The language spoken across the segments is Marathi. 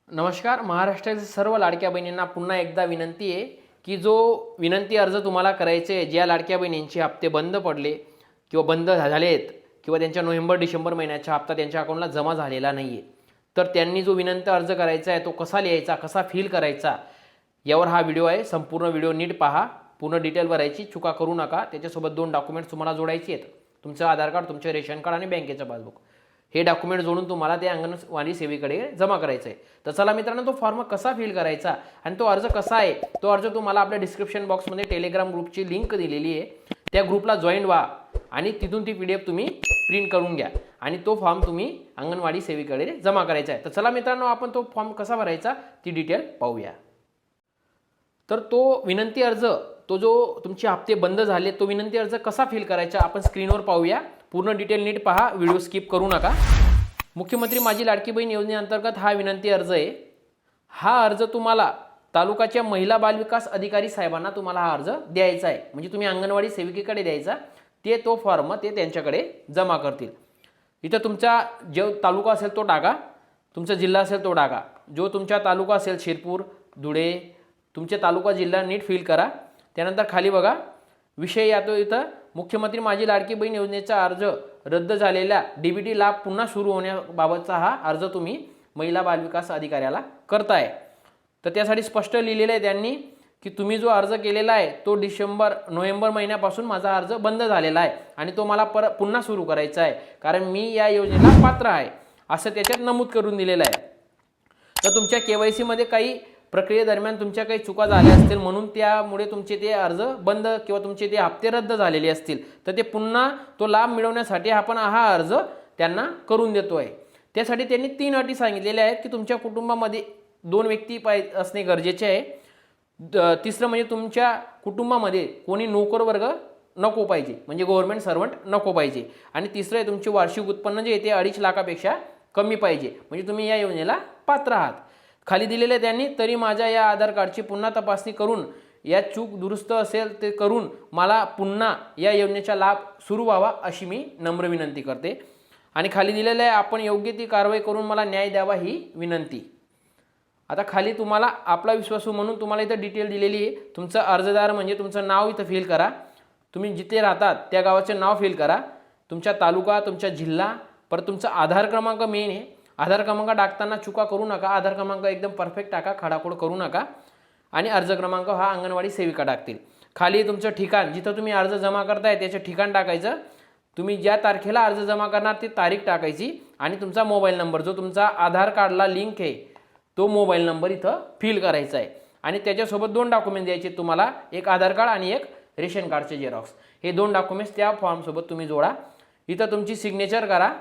नमस्कार. महाराष्ट्रातील सर्व लाडक्या बहिणींना पुन्हा एकदा विनंती आहे की जो विनंती अर्ज तुम्हाला करायचे आहे, ज्या लाडक्या बहिणींचे हप्ते बंद पडले किंवा बंद झालेत किंवा त्यांच्या नोव्हेंबर डिसेंबर महिन्याचा हप्ता त्यांच्या अकाउंटला जमा झालेला नाही आहे, तर त्यांनी जो विनंती अर्ज करायचा आहे तो कसा लिहायचा, कसा फिल करायचा, यावर हा व्हिडिओ आहे. संपूर्ण व्हिडिओ नीट पहा, पूर्ण डिटेल भरायची, चुका करू नका. त्याच्यासोबत 2 डॉक्युमेंट्स तुम्हाला जोडायची आहेत, तुमचं आधार कार्ड, तुमचे रेशन कार्ड आणि बँकेचं पासबुक. हे डॉक्युमेंट जोडून तुम्हाला ते अंगणवाडी सेविकेकडे जमा करायचं आहे. तर चला मित्रांनो, तो फॉर्म कसा फिल करायचा आणि तो अर्ज कसा आहे, तो अर्ज तुम्हाला आपल्या डिस्क्रिप्शन बॉक्समध्ये टेलिग्राम ग्रुपची लिंक दिलेली आहे. त्या ग्रुपला जॉईन व्हा आणि तिथून ती PDF तुम्ही प्रिंट करून घ्या आणि तो फॉर्म तुम्ही अंगणवाडी सेविकेकडे जमा करायचा आहे. तर चला मित्रांनो, आपण तो फॉर्म कसा भरायचा ती डिटेल पाहूया. तर तो विनंती अर्ज, तो जो तुमचे हप्ते बंद झाले, तो विनंती अर्ज कसा फिल करायचा आपण स्क्रीनवर पाहूया. पूर्ण डिटेल नीट पहा, व्हिडिओ स्किप करू नका. मुख्यमंत्री माझी लाडकी बहीण योजनेअंतर्गत हा विनंती अर्ज आहे. हा अर्ज तुम्हाला तालुकाच्या महिला बालविकास अधिकारी साहेबांना तुम्हाला हा अर्ज द्यायचा आहे. म्हणजे तुम्ही अंगणवाडी सेविकेकडे द्यायचा, ते तो फॉर्म ते त्यांच्याकडे जमा करतील. इथं तुमचा जो तालुका असेल तो टाका, तुमचा जिल्हा असेल तो टाका. जो तुमचा तालुका असेल शिरपूर, धुळे, तुमचे तालुका जिल्हा नीट फिल करा. त्यानंतर खाली बघा विषय येतो, इथं मुख्यमंत्री माझी लाडकी बहीण योजनेचा अर्ज रद्द झालेल्या DBT लाभ पुन्हा सुरू होण्याबाबतचा हा अर्ज तुम्ही महिला बालविकास अधिकाऱ्याला करताय. तर त्यासाठी स्पष्ट लिहिलेलं आहे त्यांनी की तुम्ही जो अर्ज केलेला आहे तो नोव्हेंबर महिन्यापासून माझा अर्ज बंद झालेला आहे आणि तो मला पुन्हा सुरू करायचा आहे, कारण मी या योजनेला पात्र आहे असं त्याच्यात नमूद करून दिलेलं आहे. तर तुमच्या KYC मध्ये काही प्रक्रियेदरम्यान तुमच्या काही चुका झाल्या असतील, म्हणून त्यामुळे तुमचे ते अर्ज बंद किंवा तुमचे ते हप्ते रद्द झालेले असतील, तर ते पुन्हा तो लाभ मिळवण्यासाठी आपण हा अर्ज त्यांना करून देतो आहे. त्यासाठी त्यांनी 3 अटी सांगितलेल्या आहेत की तुमच्या कुटुंबामध्ये 2 व्यक्ती असणे गरजेचे आहे. तिसरं म्हणजे तुमच्या कुटुंबामध्ये कोणी नोकर वर्ग नको पाहिजे, म्हणजे गव्हर्नमेंट सर्वंट नको पाहिजे. आणि तिसरं आहे तुमचे वार्षिक उत्पन्न जे येते 2.5 लाखापेक्षा कमी पाहिजे, म्हणजे तुम्ही या योजनेला पात्र आहात. खाली दिलेले त्यांनी तरी माझ्या या आधार कार्डची पुन्हा तपासणी करून या चूक दुरुस्त असेल ते करून मला पुन्हा या योजनेचा लाभ सुरू व्हावा अशी मी नम्र विनंती करते. आणि खाली दिलेलं आहे आपण योग्य ती कारवाई करून मला न्याय द्यावा ही विनंती. आता खाली तुम्हाला आपला विश्वासू म्हणून तुम्हाला इथं डिटेल दिलेली आहे. तुमचं अर्जदार म्हणजे तुमचं नाव इथं फिल करा, तुम्ही जिथे राहतात त्या गावाचे नाव फिल करा, तुमचा तालुका, तुमचा जिल्हा, परत तुमचा आधार क्रमांक मेन आहे. आधार क्रमांक टाकताना चुका करू नका, आधार क्रमांक एकदम परफेक्ट टाका, खाडाखोड करू नका. आणि अर्ज क्रमांक हा अंगणवाडी सेविका टाकतील. खाली तुमचं ठिकाण, जिथं तुम्ही अर्ज जमा करताय त्याचं ठिकाण टाकायचं, तुम्ही ज्या तारखेला अर्ज जमा करणार ती तारीख टाकायची आणि तुमचा मोबाईल नंबर जो तुमचा आधार कार्डला लिंक आहे तो मोबाईल नंबर इथं फिल करायचा आहे. आणि त्याच्यासोबत 2 डॉक्युमेंट द्यायचे तुम्हाला, एक आधार कार्ड आणि एक रेशन कार्डचे झेरॉक्स. हे 2 डॉक्युमेंट्स त्या फॉर्मसोबत तुम्ही जोडा. इथं तुमची सिग्नेचर करा,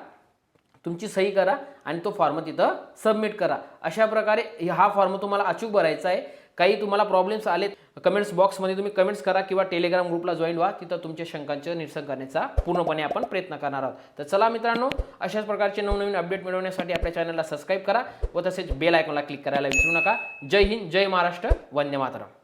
तुमची सही करा आणि तो फॉर्म तिथं सबमिट करा. अशा प्रकारे हा फॉर्म तुम्हाला अचूक भरायचा आहे. काही तुम्हाला प्रॉब्लेम्स आले कमेंट्स बॉक्समध्ये तुम्ही कमेंट्स करा किंवा टेलिग्राम ग्रुपला जॉईन व्हा, तिथं तुमच्या शंकांचं निरसन करण्याचा पूर्णपणे आपण प्रयत्न करणार आहोत. तर चला मित्रांनो, अशाच प्रकारचे नवनवीन अपडेट मिळवण्यासाठी आपल्या चॅनलला सबस्क्राईब करा व तसेच बेल आयकॉनला क्लिक करायला विसरू नका. जय हिंद, जय महाराष्ट्र, वंदे मातरम.